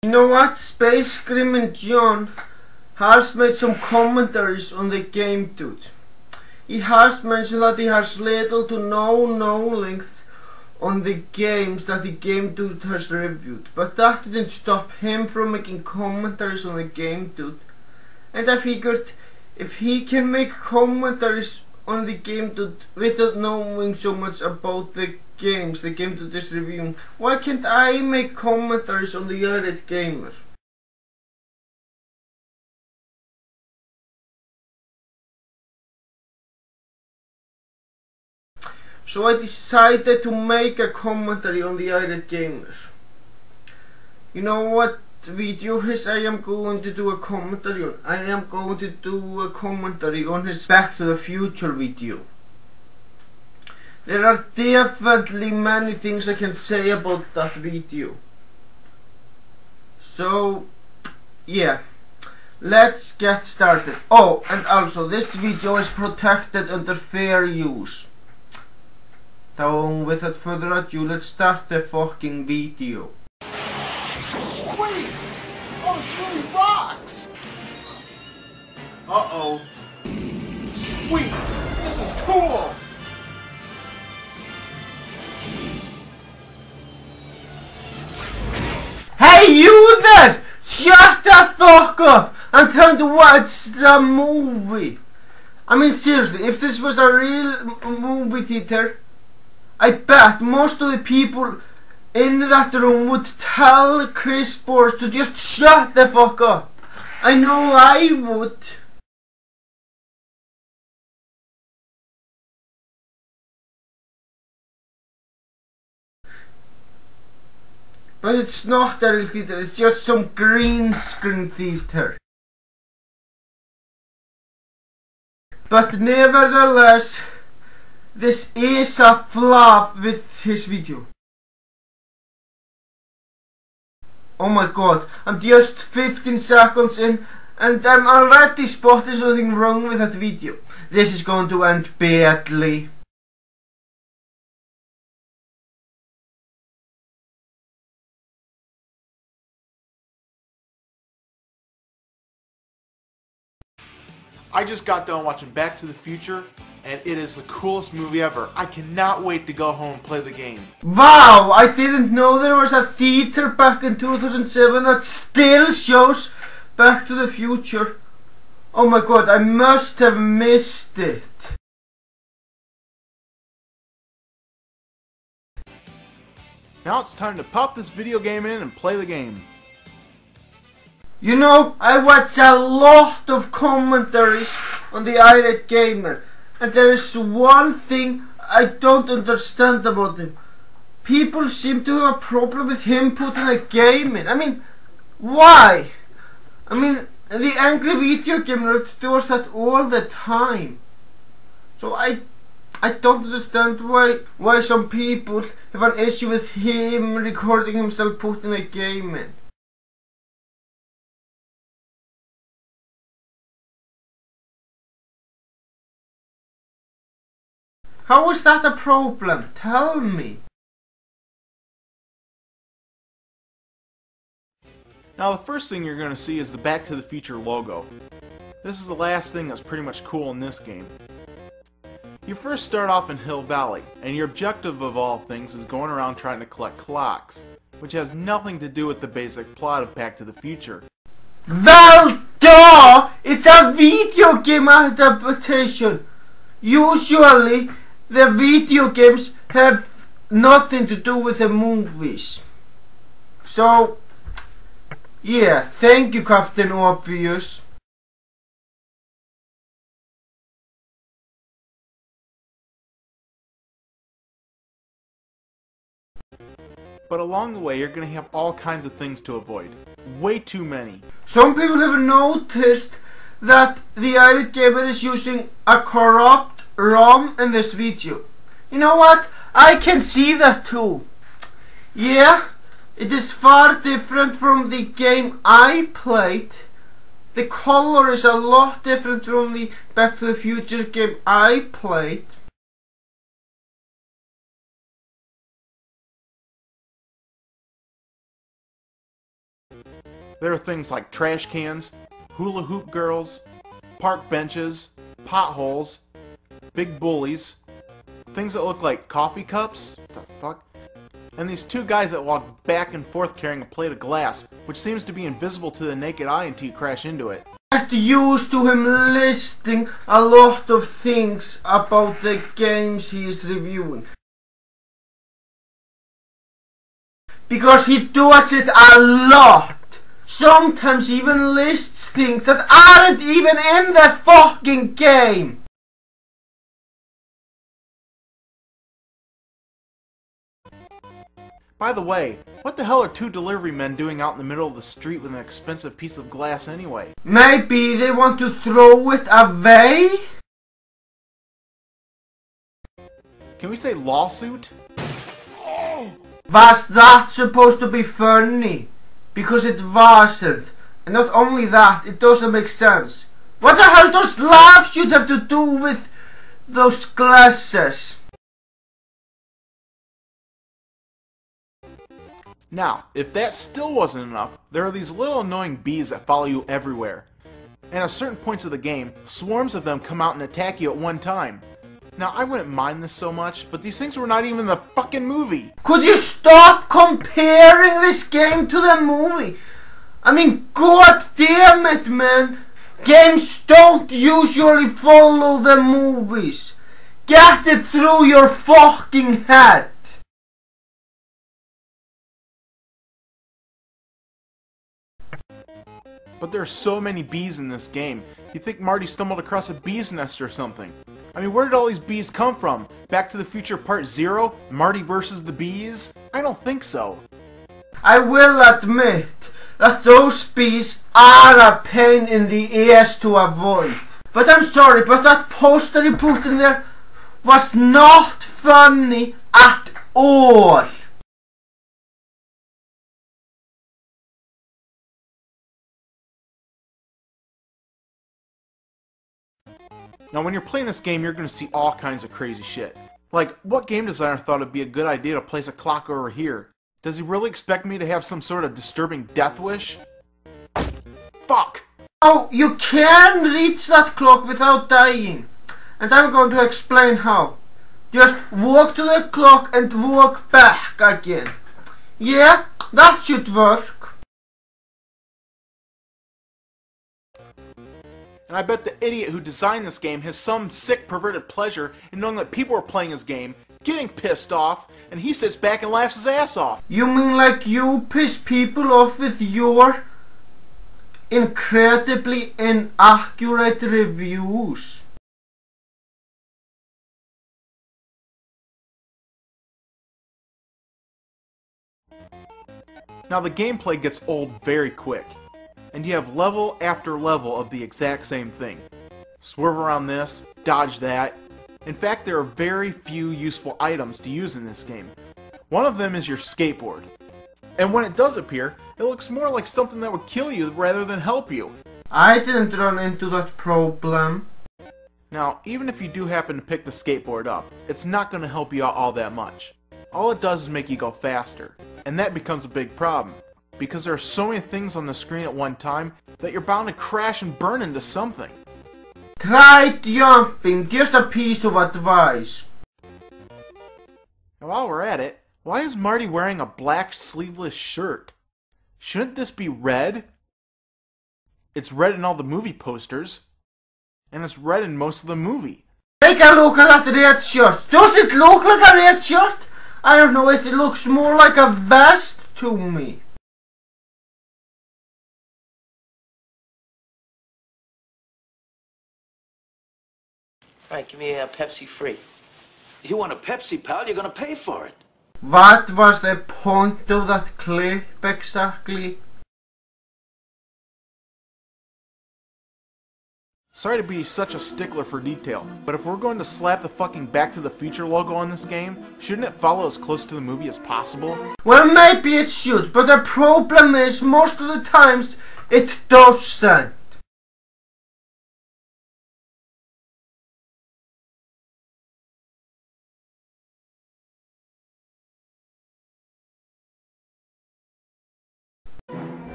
You know what? Space Screaming John has made some commentaries on the game, dude. He has mentioned that he has little to no knowledge on the games that the game dude has reviewed, but that didn't stop him from making commentaries on the game dude. And I figured, if he can make commentaries on the game dude without knowing so much about the games the game dude is reviewing, why can't I make commentaries on the Irategamer? So I decided to make a commentary on the Irategamer. You know what video I am going to do a commentary on? I am going to do a commentary on his Back to the Future video. There are definitely many things I can say about that video. So, yeah. Let's get started. Oh, and also this video is protected under fair use. So without further ado, let's start the fucking video. Sweet! Oh, this really rocks! Uh-oh. Sweet! This is cool! Hey, you there! Shut the fuck up! I'm trying to watch the movie. I mean, seriously, if this was a real movie theater, I bet most of the people in that room would tell Chris Boers to just shut the fuck up. I know I would. But it's not a real theater, it's just some green screen theater. But nevertheless, this is a flop with his video. Oh my god, I'm just 15 seconds in and I'm already spotting something wrong with that video. This is going to end badly. I just got done watching Back to the Future, and it is the coolest movie ever. I cannot wait to go home and play the game. Wow, I didn't know there was a theater back in 2007 that still shows Back to the Future. Oh my god, I must have missed it. Now it's time to pop this video game in and play the game. You know, I watch a lot of commentaries on the Irategamer, and there is one thing I don't understand about him. People seem to have a problem with him putting a game in. I mean, why? I mean, the angry video gamer does that all the time. So I don't understand why some people have an issue with him recording himself putting a game in. How is that a problem? Tell me. Now the first thing you're going to see is the Back to the Future logo. This is the last thing that's pretty much cool in this game. You first start off in Hill Valley, and your objective of all things is going around trying to collect clocks, which has nothing to do with the basic plot of Back to the Future. Well, duh! It's a video game adaptation. Usually, the video games have nothing to do with the movies. So, yeah, thank you, Captain Obvious. But along the way, you're going to have all kinds of things to avoid. Way too many. Some people have noticed that the Irategamer is using a corrupt ROM in this video. You know what? I can see that too. Yeah, it is far different from the game I played. The color is a lot different from the Back to the Future game I played. There are things like trash cans, hula hoop girls, park benches, potholes, big bullies, things that look like coffee cups, what the fuck? And these two guys that walk back and forth carrying a plate of glass, which seems to be invisible to the naked eye until you crash into it. Get used to him listing a lot of things about the games he is reviewing. Because he does it a lot. Sometimes even lists things that aren't even in the fucking game. By the way, what the hell are two delivery men doing out in the middle of the street with an expensive piece of glass anyway? Maybe they want to throw it away? Can we say lawsuit? Was that supposed to be funny? Because it wasn't. And not only that, it doesn't make sense. What the hell does laughs should have to do with those glasses? Now, if that still wasn't enough, there are these little annoying bees that follow you everywhere. And at certain points of the game, swarms of them come out and attack you at one time. Now, I wouldn't mind this so much, but these things were not even in the fucking movie. Could you stop comparing this game to the movie? I mean, god damn it, man. Games don't usually follow the movies. Get it through your fucking head. But there are so many bees in this game. You think Marty stumbled across a bee's nest or something. I mean, where did all these bees come from? Back to the Future Part 0? Marty versus the bees? I don't think so. I will admit that those bees are a pain in the ears to avoid. But I'm sorry, but that poster you put in there was not funny at all. Now, when you're playing this game, you're going to see all kinds of crazy shit. Like, what game designer thought it'd be a good idea to place a clock over here? Does he really expect me to have some sort of disturbing death wish? Fuck! Oh, you can reach that clock without dying. And I'm going to explain how. Just walk to the clock and walk back again. Yeah, that should work. And I bet the idiot who designed this game has some sick perverted pleasure in knowing that people are playing his game, getting pissed off, and he sits back and laughs his ass off. You mean like you piss people off with your incredibly inaccurate reviews? Now the gameplay gets old very quick, and you have level after level of the exact same thing. Swerve around this, dodge that. In fact, there are very few useful items to use in this game. One of them is your skateboard. And when it does appear, it looks more like something that would kill you rather than help you. I didn't run into that problem. Now, even if you do happen to pick the skateboard up, it's not going to help you out all that much. All it does is make you go faster, and that becomes a big problem, because there are so many things on the screen at one time that you're bound to crash and burn into something. Try jumping, just a piece of advice. Now, while we're at it, why is Marty wearing a black sleeveless shirt? Shouldn't this be red? It's red in all the movie posters, and it's red in most of the movie. Take a look at that red shirt. Does it look like a red shirt? I don't know, it looks more like a vest to me. Alright, give me a Pepsi free. You want a Pepsi, pal? You're gonna pay for it. What was the point of that clip exactly? Sorry to be such a stickler for detail, but if we're going to slap the fucking Back to the Future logo on this game, shouldn't it follow as close to the movie as possible? Well, maybe it should, but the problem is most of the times it doesn't.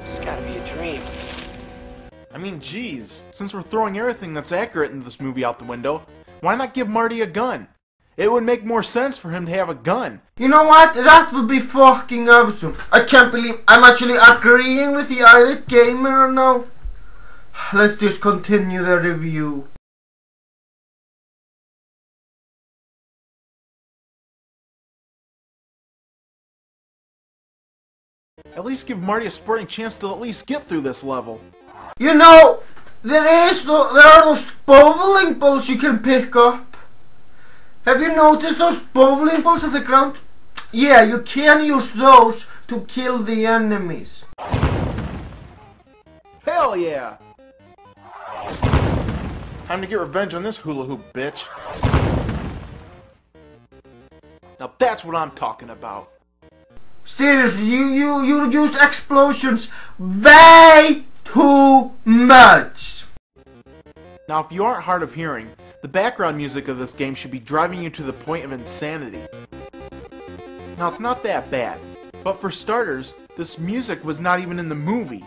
It's gotta be a dream. I mean, geez, since we're throwing everything that's accurate in this movie out the window, why not give Marty a gun? It would make more sense for him to have a gun. You know what? That would be fucking awesome. I can't believe I'm actually agreeing with the Irategamer now. Let's just continue the review. At least give Marty a sporting chance to at least get through this level. You know, there are those bowling balls you can pick up. Have you noticed those bowling balls on the ground? Yeah, you can use those to kill the enemies. Hell yeah! Time to get revenge on this hula hoop bitch. Now that's what I'm talking about. Seriously, you use explosions way too much. Now if you aren't hard of hearing, the background music of this game should be driving you to the point of insanity. Now it's not that bad, but for starters, this music was not even in the movie.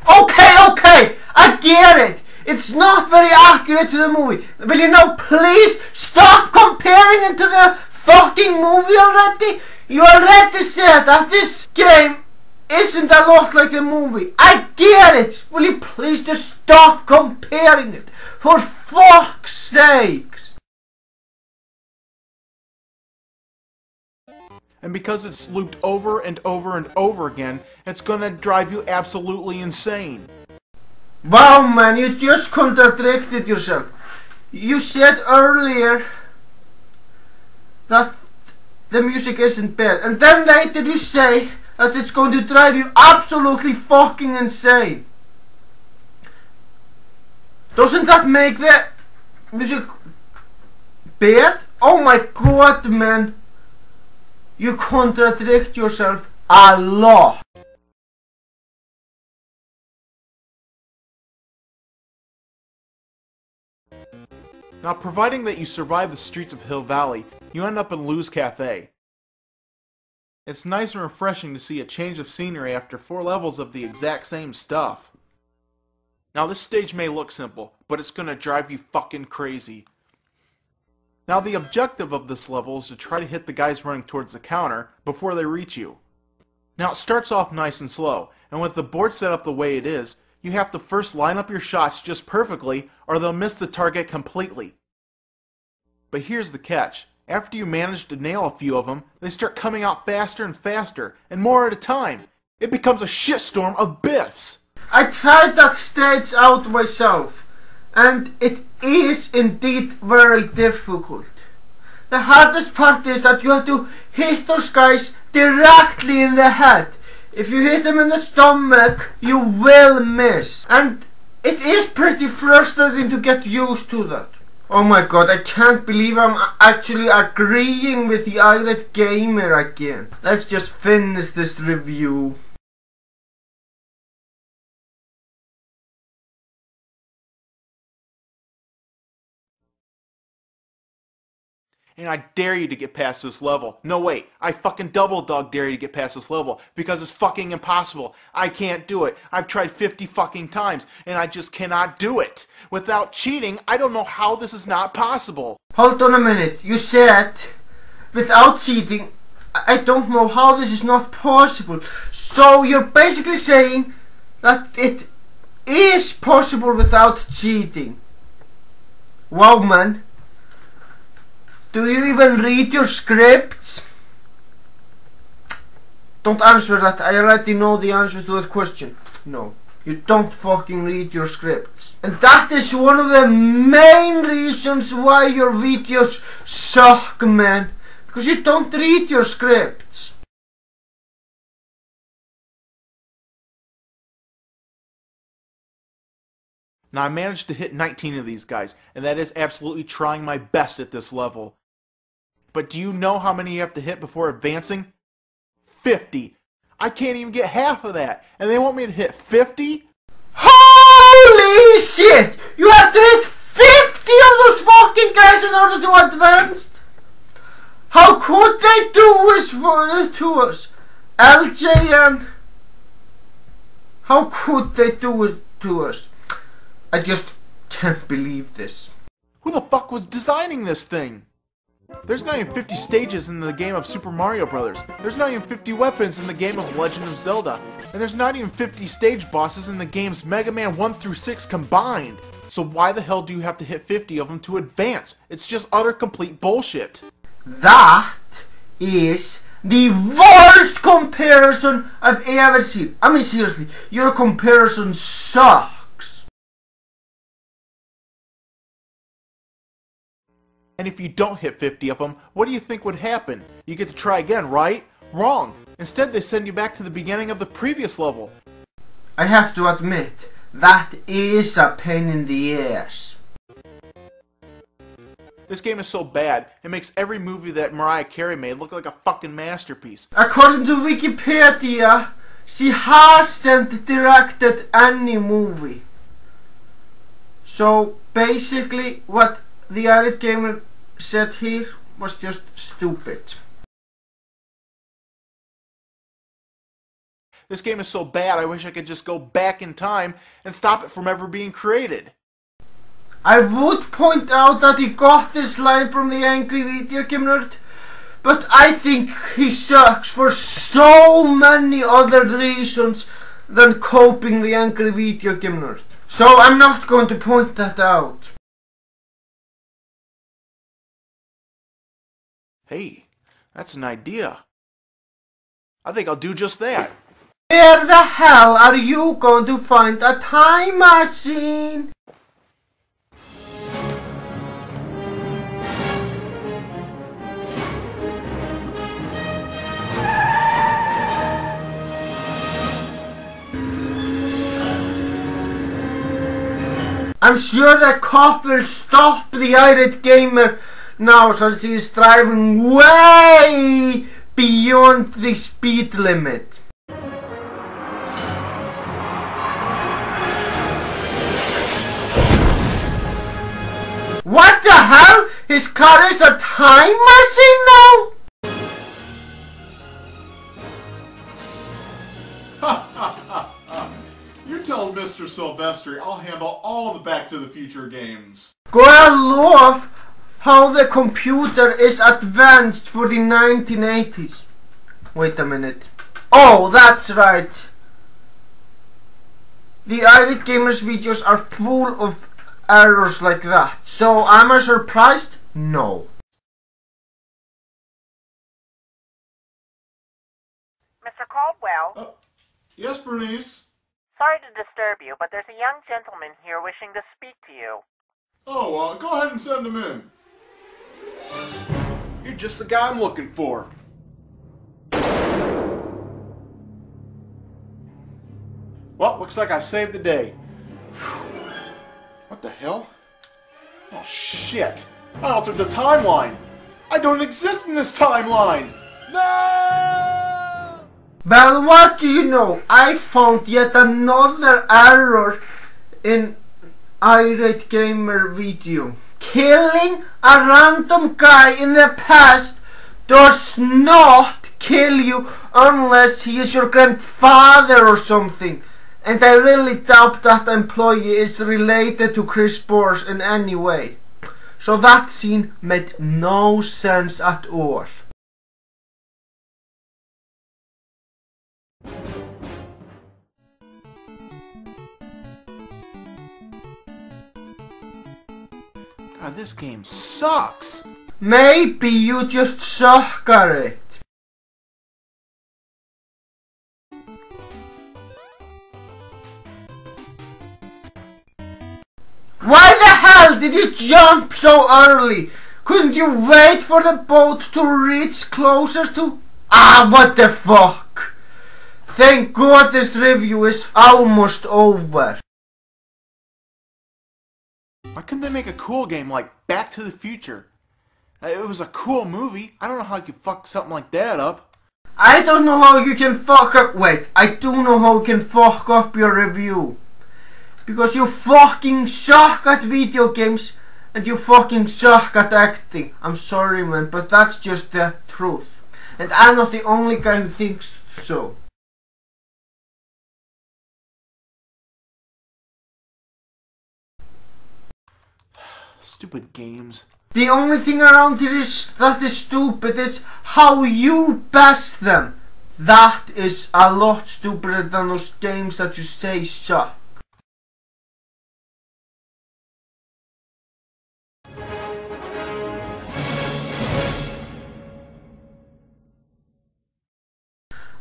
Okay, I get it. It's not very accurate to the movie. Will you now please stop comparing it to the fucking movie already? You already said that this game isn't a lot like the movie. I get it. Will you please just stop comparing it? For fuck's sakes. And because it's looped over and over and over again, it's gonna drive you absolutely insane. Wow, man, you just contradicted yourself. You said earlier that the music isn't bad, and then later you say that it's going to drive you absolutely fucking insane. Doesn't that make the music bad? Oh my god, man. You contradict yourself a lot. Now, providing that you survive the streets of Hill Valley, you end up in Lou's Cafe. It's nice and refreshing to see a change of scenery after 4 levels of the exact same stuff. Now, this stage may look simple, but it's gonna drive you fucking crazy. Now, the objective of this level is to try to hit the guys running towards the counter before they reach you. Now, it starts off nice and slow, and with the board set up the way it is, you have to first line up your shots just perfectly, or they'll miss the target completely. But here's the catch. After you manage to nail a few of them, they start coming out faster and faster, and more at a time. It becomes a shitstorm of biffs. I tried that stage out myself, and it is indeed very difficult. The hardest part is that you have to hit those guys directly in the head. If you hit them in the stomach, you will miss. And it is pretty frustrating to get used to that. Oh my god, I can't believe I'm actually agreeing with the Irategamer again. Let's just finish this review. And I dare you to get past this level. No, wait, I fucking double dog dare you to get past this level, because it's fucking impossible. I can't do it. I've tried 50 fucking times, and I just cannot do it. Without cheating, I don't know how this is not possible. Hold on a minute. You said, without cheating, I don't know how this is not possible. So you're basically saying that it is possible without cheating. Wow, man. Do you even read your scripts? Don't answer that. I already know the answer to that question. No, you don't fucking read your scripts. And that is one of the main reasons why your videos suck, man. Because you don't read your scripts. Now, I managed to hit 19 of these guys, and that is absolutely trying my best at this level. But do you know how many you have to hit before advancing? 50. I can't even get half of that, and they want me to hit 50? Holy shit! You have to hit 50 of those fucking guys in order to advance? How could they do this to us? LJN, how could they do it to us? I just can't believe this. Who the fuck was designing this thing? There's not even 50 stages in the game of Super Mario Bros. There's not even 50 weapons in the game of Legend of Zelda. And there's not even 50 stage bosses in the games Mega Man 1 through 6 combined. So why the hell do you have to hit 50 of them to advance? It's just utter complete bullshit. That is the worst comparison I've ever seen. I mean, seriously, your comparison sucks. And if you don't hit 50 of them, what do you think would happen? You get to try again, right? Wrong. Instead, they send you back to the beginning of the previous level. I have to admit, that is a pain in the ass. This game is so bad, it makes every movie that Mariah Carey made look like a fucking masterpiece. According to Wikipedia, she hasn't directed any movie. So basically, what the Irategamer said here was just stupid. This game is so bad, I wish I could just go back in time and stop it from ever being created. I would point out that he got this line from the Angry Video Game Nerd, but I think he sucks for so many other reasons than coping the Angry Video Game Nerd. So I'm not going to point that out. Hey, that's an idea. I think I'll do just that. Where the hell are you going to find a time machine? I'm sure the cop will stop the Irategamer now, since he is driving way beyond the speed limit. What the hell? His car is a time machine now? You tell Mr. Sylvester I'll handle all the Back to the Future games. God love how the computer is advanced for the 1980s. Wait a minute. Oh, that's right. The Irategamer's videos are full of errors like that. So am I surprised? No. Mr. Caldwell? Yes, Bernice? Sorry to disturb you, but there's a young gentleman here wishing to speak to you. Oh, go ahead and send him in. You're just the guy I'm looking for. Well, looks like I saved the day. What the hell? Oh, shit. I altered the timeline. I don't exist in this timeline. No! Well, what do you know? I found yet another error in Irategamer video. Killing a random guy in the past does not kill you unless he is your grandfather or something. And I really doubt that employee is related to Chris Bors in any way. So that scene made no sense at all. God, this game sucks. Maybe you just suck at it. Why the hell did you jump so early? Couldn't you wait for the boat to reach closer to... Ah, what the fuck? Thank God this review is almost over. Why couldn't they make a cool game like Back to the Future? It was a cool movie. I don't know how you could fuck something like that up. I don't know how you can fuck up... Wait, I do know how you can fuck up your review. Because you fucking suck at video games and you fucking suck at acting. I'm sorry, man, but that's just the truth. And I'm not the only guy who thinks so. Stupid games. The only thing around here that is stupid is how you best them. That is a lot stupider than those games that you say suck.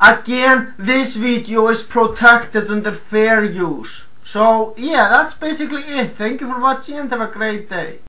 Again, this video is protected under fair use. So yeah, that's basically it. Thank you for watching and have a great day.